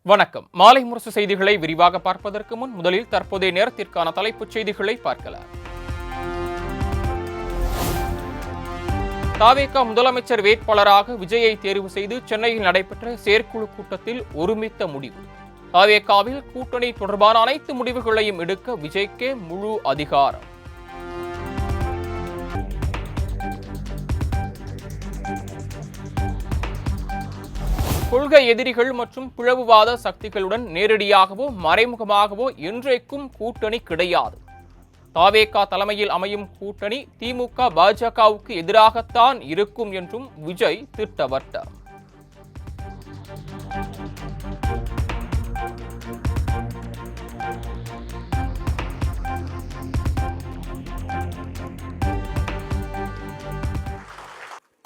வணக்கம். மாலை முரசு செய்திகளை விரிவாக பார்ப்பதற்கு முன் முதலில் தற்போதைய நேரத்திற்கான தலைப்புச் செய்திகளை பார்க்கலாம். தவேக முதலமைச்சர் வேட்பாளராக விஜயை தேர்வு செய்து சென்னையில் நடைபெற்ற செயற்குழு கூட்டத்தில் ஒருமித்த முடிவு. தவேகவில் கூட்டணி தொடர்பான அனைத்து முடிவுகளையும் எடுக்க விஜய்க்கே முழு அதிகாரம். கொள்கை எதிரிகள் மற்றும் பிளவுவாத சக்திகளுடன் நேரடியாகவோ மறைமுகமாகவோ என்றைக்கும் கூட்டணி கிடையாது. தவேக தலைமையில் அமையும் கூட்டணி திமுக பாஜகவுக்கு எதிராகத்தான் இருக்கும் என்றும் விஜய் திட்டவட்டார்.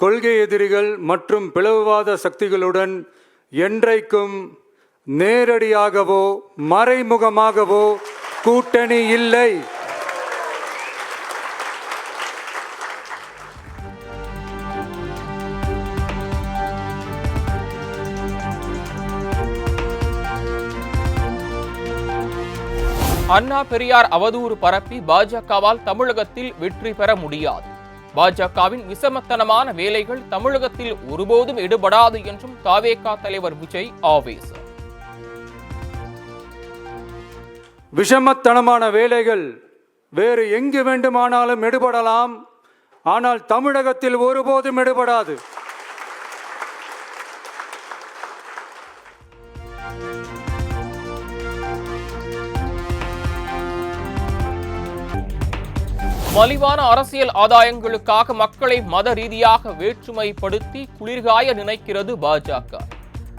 கொள்கை எதிரிகள் மற்றும் பிளவுவாத சக்திகளுடன் என்றைக்கும் நேரடியாகவோ மறைமுகமாகவோ கூட்டணி இல்லை. அண்ணா பெரியார் அவதூறு பரப்பி பாஜகவால் தமிழகத்தில் வெற்றி பெற முடியாது. பாஜகவின் விசமத்தனமான வேலைகள் தமிழகத்தில் ஒருபோதும் எடுபடாது என்றும் தவேக தலைவர் விஜய் ஆவேசம். விஷமத்தனமான வேலைகள் வேறு எங்கு வேண்டுமானாலும் எடுபடலாம், ஆனால் தமிழகத்தில் ஒருபோதும் எடுபடாது. மலிவான அரசியல் ஆதாயங்களுக்காக மக்களை மத ரீதியாக வேற்றுமைப்படுத்தி குளிர்காய நினைக்கிறது பாஜக.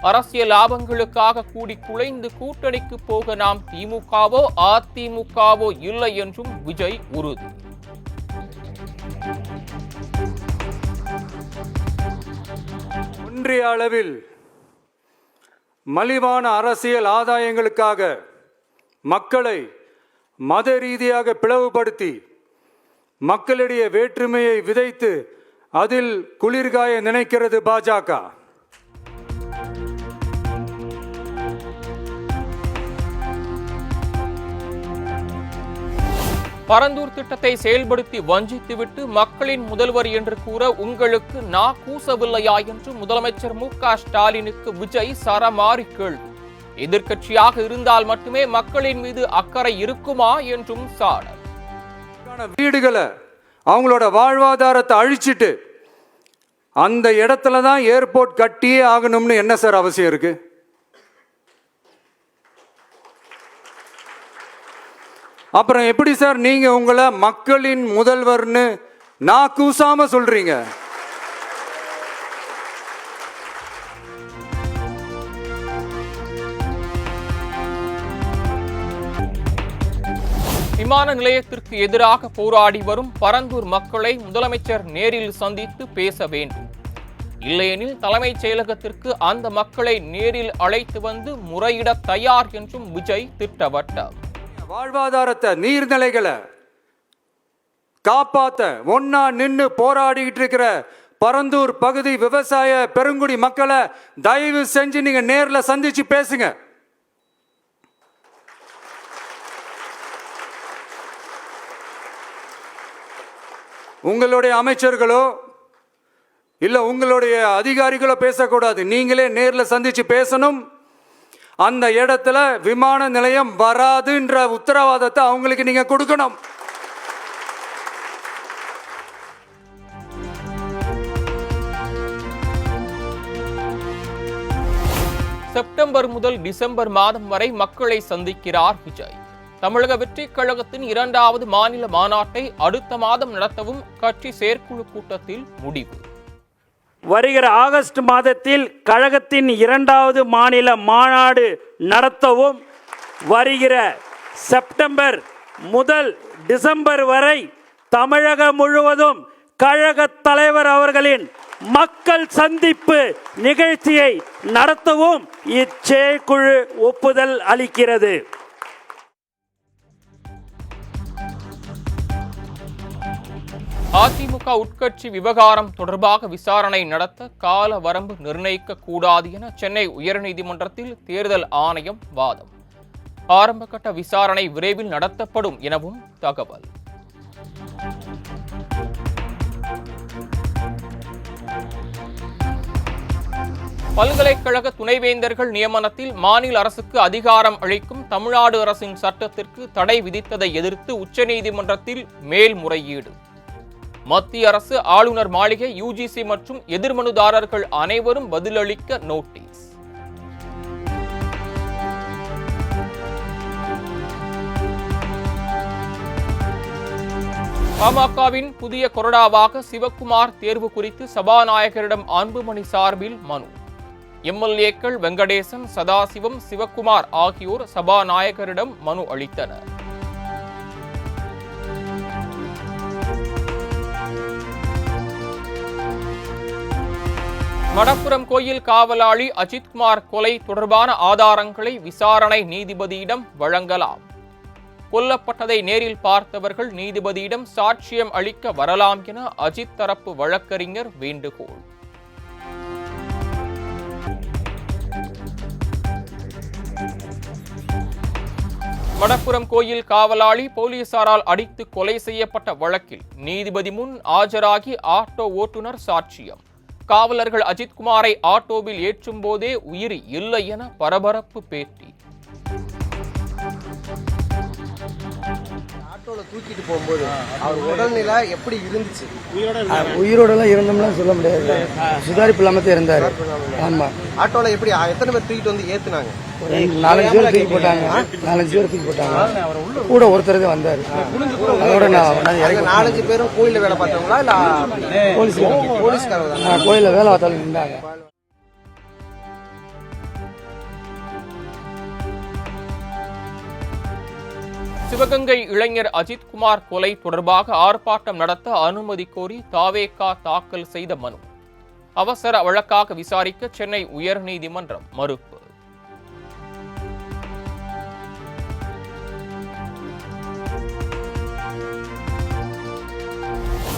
அரசியல் லாபங்களுக்காக கூடி குலைந்து கூட்டணிக்கு போக நாம் திமுகவோ அதிமுகவோ இல்லை என்றும் விஜய் உறுதி. ஒன்றிய அளவில் மலிவான அரசியல் ஆதாயங்களுக்காக மக்களை மத ரீதியாக பிளவுபடுத்தி மக்களிடையே வேற்றுமையை விதைத்து அதில் குளிர்காய நினைக்கிறது பாஜக. பரந்தூர் திட்டத்தை செயல்படுத்தி வஞ்சித்துவிட்டு மக்களின் முதல்வர் என்று கூற உங்களுக்கு நா கூசவில்லையா என்று முதலமைச்சர் மு.க.ஸ்டாலினுக்கு விஜய் சரமாரி கேள்வி. எதிர்க்கட்சியாக இருந்தால் மட்டுமே மக்களின் மீது அக்கறை இருக்குமா என்றும் சாடல். வீடுகளை அவங்களோட வாழ்வாதாரத்தை அழிச்சிட்டு அந்த இடத்துல தான் ஏர்போர்ட் கட்டியே ஆகணும்னு என்ன சார் அவசியம் இருக்கு? அப்புறம் எப்படி சார் நீங்க உங்களை மக்களின் முதல்வர்னு நான் கூசாம சொல்றீங்க? விமான நிலையத்திற்கு எதிராக போராடி வரும் பரந்தூர் மக்களை முதலமைச்சர் நேரில் சந்தித்து பேச வேண்டும். இல்லையெனில் தலைமைச் செயலகத்திற்கு அந்த மக்களை நேரில் அழைத்து வந்து முறையிட தயார் என்றும் விஜய் திட்டவட்டார். வாழ்வாதாரத்தை நீர்நிலைகளை காப்பாத்த ஒன்னா நின்று போராடிட்டு இருக்கிற பரந்தூர் பகுதி விவசாய பெருங்குடி மக்களை தயவு செஞ்சு நீங்க நேர்ல சந்திச்சு பேசுங்க. உங்களுடைய அமைச்சர்களோ இல்ல உங்களுடைய அதிகாரிகளோ பேசக்கூடாது. நீங்களே நேர்ல சந்திச்சு பேசணும். அந்த இடத்துல விமான நிலையம் வராதுன்ற உத்தரவாதத்தை அவங்களுக்கு நீங்க கொடுக்கணும். செப்டம்பர் முதல் டிசம்பர் மாதம் வரை மக்களை சந்திக்கிறார் விஜய். தமிழக வெற்றிக் கழகத்தின் 2வது மாநில மாநாட்டை அடுத்த மாதம் நடத்தவும் கட்சி செயற்குழு கூட்டத்தில் முடிவு. வருகிற ஆகஸ்ட் மாதத்தில் கழகத்தின் 2வது மாநில மாநாடு நடத்தவும், வருகிற செப்டம்பர் முதல் டிசம்பர் வரை தமிழகம் முழுவதும் கழக தலைவர் அவர்களின் மக்கள் சந்திப்பு நிகழ்ச்சியை நடத்தவும் இச்செயற்குழு ஒப்புதல் அளிக்கிறது. அதிமுக உட்கட்சி விவகாரம் தொடர்பாக விசாரணை நடத்த கால வரம்பு நிர்ணயிக்க கூடாது என சென்னை உயர்நீதிமன்றத்தில் தேர்தல் ஆணையம் வாதம். ஆரம்பகட்ட விசாரணை விரைவில் நடத்தப்படும் எனவும் தகவல். பல்கலைக்கழக துணைவேந்தர்கள் நியமனத்தில் மாநில அரசுக்கு அதிகாரம் அளிக்கும் தமிழ்நாடு அரசின் சட்டத்திற்கு தடை விதித்ததை எதிர்த்து உச்சநீதிமன்றத்தில் மேல்முறையீடு. மத்திய அரசு ஆளுநர் மாளிகை, யுஜிசி மற்றும் எதிர்மனுதாரர்கள் அனைவரும் பதிலளிக்க நோட்டீஸ். பாமகவின் புதிய கொறடாவாக சிவக்குமார் தேர்வு குறித்து சபாநாயகரிடம் அன்புமணி சார்பில் மனு. எம்எல்ஏக்கள் வெங்கடேசன், சதாசிவம், சிவக்குமார் ஆகியோர் சபாநாயகரிடம் மனு அளித்தனர். மடப்புரம் கோயில் காவலாளி அஜித்குமார் கொலை தொடர்பான ஆதாரங்களை விசாரணை நீதிபதியிடம் வழங்கலாம். கொல்லப்பட்டதை நேரில் பார்த்தவர்கள் நீதிபதியிடம் சாட்சியம் அளிக்க வரலாம் என அஜித் தரப்பு வழக்கறிஞர் வேண்டுகோள். மடப்புரம் கோயில் காவலாளி போலீசாரால் அடித்து கொலை செய்யப்பட்ட வழக்கில் நீதிபதி முன் ஆஜராகி ஆட்டோ ஓட்டுநர் சாட்சியம். காவலர்கள் அஜித்குமாரை ஆட்டோவில் ஏற்றும் போதே உயிர் இல்லை என பரபரப்பு பேட்டி. ஆட்டோல தூக்கிட்டு போகும்போது அவர் உடல்நிலை எப்படி இருந்துச்சு? உயிரோடலாம் இருந்தோம்னா சொல்ல முடியாது. சுதாரிப்பு இல்லாம தான் இருந்தாரு. ஆமா. ஆட்டோல எப்படி எத்தனை பேர் தூக்கிட்டு வந்து ஏத்துனாங்க? 4-5 பேர் தூக்கி போட்டாங்க. 4-5 பேர் தூக்கி போட்டாங்க. கூட ஒருத்தர் தான் வந்தாரு. அதோட நான் 4-5 பேரும் கோயில்ல வேலை பார்த்தவங்களா இல்ல போலீஸ்காரங்க? கோயில்ல வேலை பார்த்தாலும் இருந்தாங்க. சிவகங்கை இளைஞர் அஜித்குமார் கொலை தொடர்பாக ஆர்ப்பாட்டம் நடத்த அனுமதி கோரி தாவேகா தாக்கல் செய்த மனு அவசர வழக்காக விசாரிக்க சென்னை உயர்நீதிமன்றம் மறுப்பு.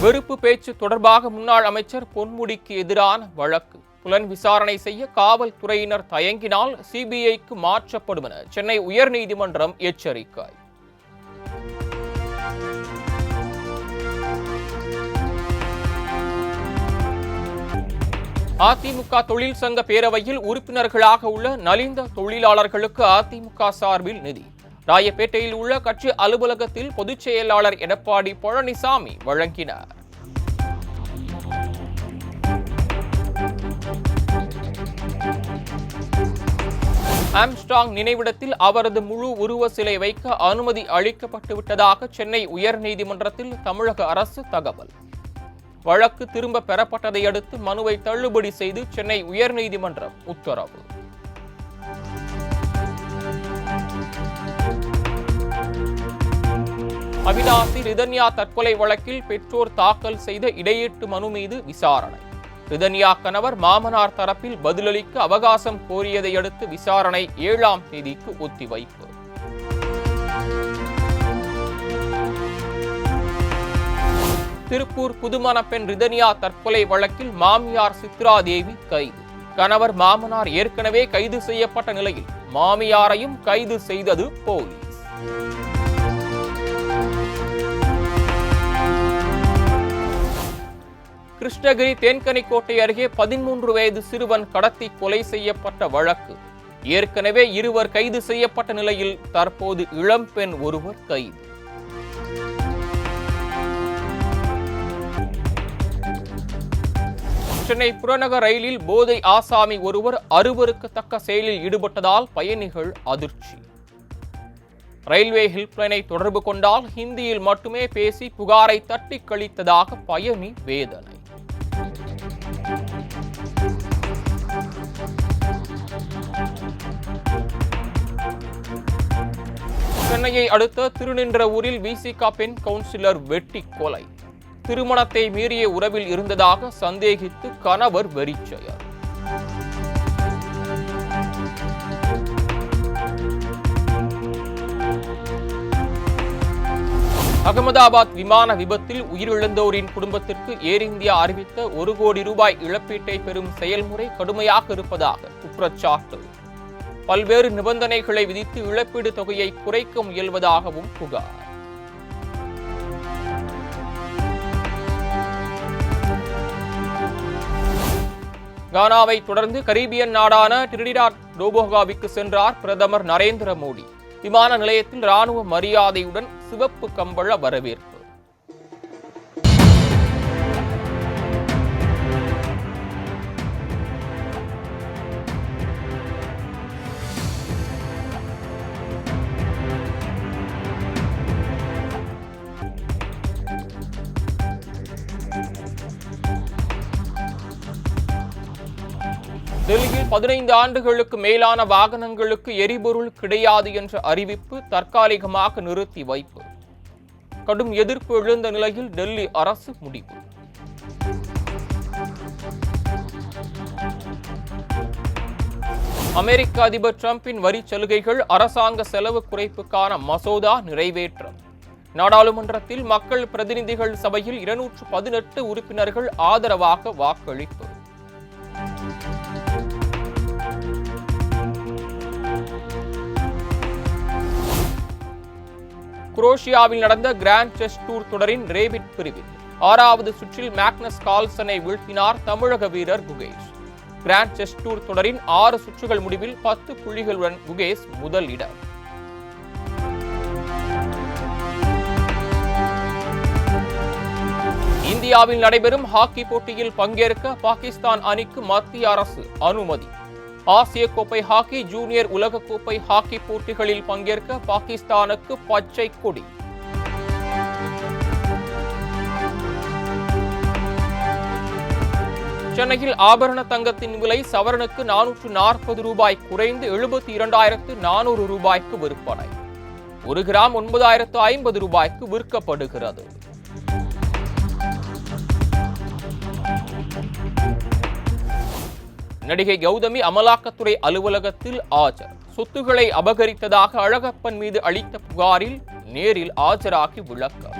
வெறுப்பு பேச்சு தொடர்பாக முன்னாள் அமைச்சர் பொன்முடிக்கு எதிரான வழக்கு புலன் விசாரணை செய்ய காவல்துறையினர் தயங்கினால் சிபிஐக்கு மாற்றப்படும் என சென்னை உயர்நீதிமன்றம் எச்சரிக்கை. அதிமுக தொழில் சங்க பேரவையில் உறுப்பினர்களாக உள்ள நலிந்த தொழிலாளர்களுக்கு அதிமுக சார்பில் நிதி. ராயப்பேட்டையில் உள்ள கட்சி அலுவலகத்தில் பொதுச் செயலாளர் எடப்பாடி பழனிசாமி வழங்கினார். ஆம்ஸ்ட்ராங் நினைவிடத்தில் அவரது முழு உருவ சிலை வைக்க அனுமதி அளிக்கப்பட்டுவிட்டதாக சென்னை உயர்நீதிமன்றத்தில் தமிழக அரசு தகவல். வழக்கு திரும்ப பெறப்பட்டதை அடுத்து மனுவை தள்ளுபடி செய்து சென்னை உயர்நீதிமன்றம் உத்தரவு. அவிநாசி ரிதன்யா தற்கொலை வழக்கில் பெற்றோர் தாக்கல் செய்த இடையீட்டு மனு மீது விசாரணை. ரிதன்யா கணவர் மாமனார் தரப்பில் பதிலளிக்க அவகாசம் கோரியதை அடுத்து விசாரணை 7ஆம் தேதிக்கு ஒத்திவைப்பு. திருப்பூர் புதுமண பெண் ரிதன்யா தற்கொலை வழக்கில் மாமியார் சித்ரா தேவி கைது. கணவர் மாமனார் ஏற்கனவே கைது செய்யப்பட்ட நிலையில் மாமியாரையும் கைது செய்தது போலீஸ். கிருஷ்ணகிரி தேன்கனிக்கோட்டை அருகே 13 வயது சிறுவன் கடத்தி கொலை செய்யப்பட்ட வழக்கு. ஏற்கனவே 2 கைது செய்யப்பட்ட நிலையில் தற்போது இளம்பெண் ஒருவர் கைது. சென்னை புறநகர் ரயிலில் போதை ஆசாமி ஒருவர் அருவருக்கத்தக்க செயலில் ஈடுபட்டதால் பயணிகள் அதிர்ச்சி. ரயில்வே ஹெல்ப்லைனை தொடர்பு கொண்டால் ஹிந்தியில் மட்டுமே பேசி புகாரை தட்டி கழித்ததாக பயணி வேதனை. சென்னையை அடுத்த திருநின்றவூரில் விசிக பெண் கவுன்சிலர் வெட்டி கொலை. திருமணத்தை மீறிய உறவில் இருந்ததாக சந்தேகித்து கணவர் வெறிச்செயல். அகமதாபாத் விமான விபத்தில் உயிரிழந்தோரின் குடும்பத்திற்கு ஏர் இந்தியா அறிவித்த 1 கோடி ரூபாய் இழப்பீட்டை பெறும் செயல்முறை கடுமையாக இருப்பதாக குற்றச்சாட்டு. பல்வேறு நிபந்தனைகளை விதித்து இழப்பீடு தொகையை குறைக்க முயல்வதாகவும் புகார். கானாவை தொடர்ந்து கரீபியன் நாடான டிரினிடாட் டோபோகாவுக்கு சென்றார் பிரதமர் நரேந்திர மோடி. விமான நிலையத்தில் ராணுவ மரியாதையுடன் சிவப்பு கம்பள வரவேற்பு. டெல்லியில் 15 ஆண்டுகளுக்கு மேலான வாகனங்களுக்கு எரிபொருள் கிடையாது என்ற அறிவிப்பு தற்காலிகமாக நிறுத்தி வைப்பு. கடும் எதிர்ப்பு எழுந்த நிலையில் டெல்லி அரசு முடிவு. அமெரிக்க அதிபர் டிரம்பின் வரி சலுகைகள் அரசாங்க செலவு குறைப்புக்கான மசோதா நிறைவேற்றம். நாடாளுமன்றத்தில் மக்கள் பிரதிநிதிகள் சபையில் 218 உறுப்பினர்கள் ஆதரவாக வாக்களிப்பு. குரோஷியாவில் நடந்த கிராண்ட் செஸ் டூர் தொடரின் ரேபிட் பிரிவில் 6வது சுற்றில் மேக்னஸ் கால்சனை வீழ்த்தினார் தமிழக வீரர் குகேஷ். கிராண்ட் செஸ் டூர் தொடரின் 6 சுற்றுகள் முடிவில் 10 புள்ளிகளுடன் குகேஷ் முதல் இடம். இந்தியாவில் நடைபெறும் ஹாக்கி போட்டியில் பங்கேற்க பாகிஸ்தான் அணிக்கு மத்திய அரசு அனுமதி. ஆசிய கோப்பை ஹாக்கி ஜூனியர் உலகக்கோப்பை ஹாக்கி போட்டிகளில் பங்கேற்க பாகிஸ்தானுக்கு பச்சை கொடி. சென்னையில் ஆபரண தங்கத்தின் விலை சவரனுக்கு 440 ரூபாய் குறைந்து 72,400 ரூபாய்க்கு விற்பனை. 1 கிராம் 9,050 ரூபாய்க்கு விற்கப்படுகிறது. நடிகை கௌதமி அமலாக்கத்துறை அலுவலகத்தில் ஆஜர். சொத்துக்களை அபகரித்ததாக அழகப்பன் மீது அளித்த புகாரில் நேரில் ஆஜராகி விளக்கம்.